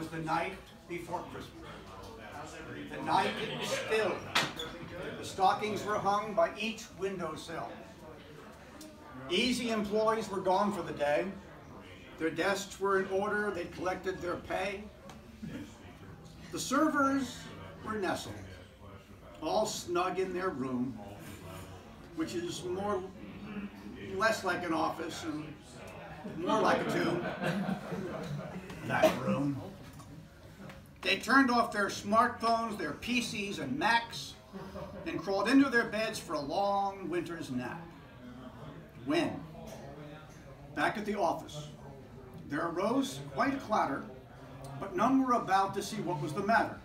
was the night before Christmas. The night it was still. The stockings were hung by each windowsill. Easy employees were gone for the day. Their desks were in order. They'd collected their pay. The servers were nestled, all snug in their room, which is less like an office and more like a tomb. That room. They turned off their smartphones, their PCs and Macs, and crawled into their beds for a long winter's nap. When, back at the office, there arose quite a clatter, but none were about to see what was the matter.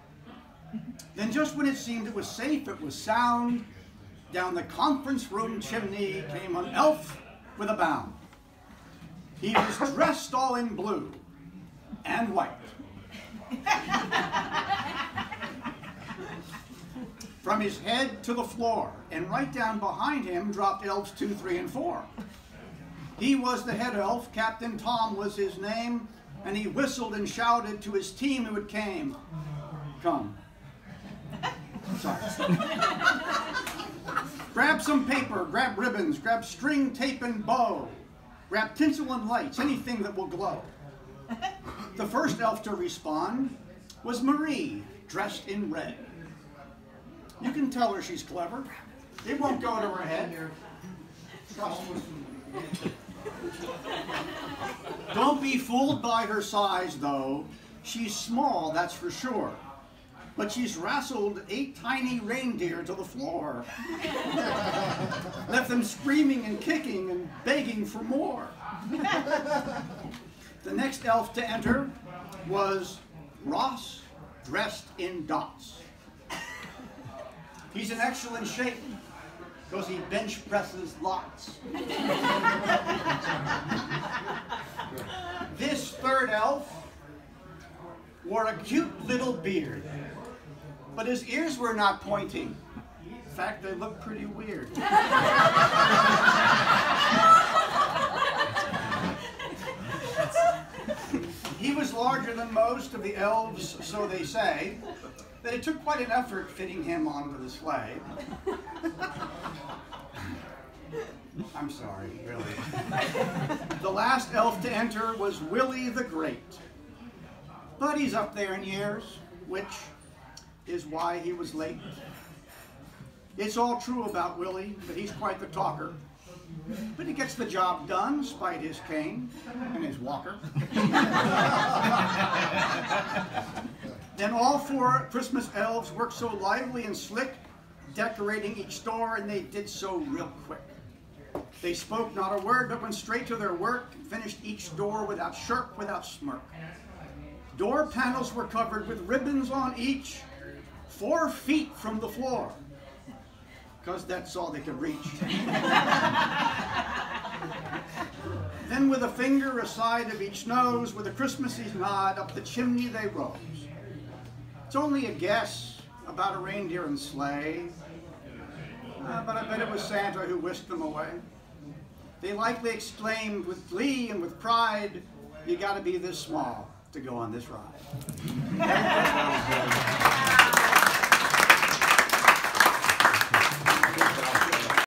Then just when it seemed it was safe, it was sound, down the conference room chimney came an elf with a bound. He was dressed all in blue and white. From his head to the floor, and right down behind him dropped elves 2, 3, and 4. He was the head elf, Captain Tom was his name, and he whistled and shouted to his team who it came. Come. Sorry. Grab some paper, grab ribbons, grab string, tape, and bow. Grab tinsel and lights, anything that will glow. The first elf to respond was Marie, dressed in red. You can tell her she's clever. It won't go to her head. Trust me. Don't be fooled by her size, though. She's small, that's for sure. But she's wrestled 8 tiny reindeer to the floor. Left them screaming and kicking and begging for more. The next elf to enter was Ross, dressed in dots. He's in excellent shape because he bench presses lots. This third elf wore a cute little beard, but his ears were not pointing. In fact, they looked pretty weird. He was larger than most of the elves, so they say, that it took quite an effort fitting him onto the sleigh. I'm sorry, really. The last elf to enter was Willie the Great. But he's up there in years, which is why he was late. It's all true about Willie, that he's quite the talker. But he gets the job done, despite his cane and his walker. Then all 4 Christmas elves worked so lively and slick, decorating each door, and they did so real quick. They spoke not a word, but went straight to their work, and finished each door without shirk, without smirk. Door panels were covered with ribbons on each, 4 feet from the floor, because that's all they could reach. Then with a finger aside of each nose, with a Christmassy nod, up the chimney they rose. It's only a guess about a reindeer and sleigh, but I bet it was Santa who whisked them away. They likely exclaimed with glee and with pride, "You gotta be this small to go on this ride."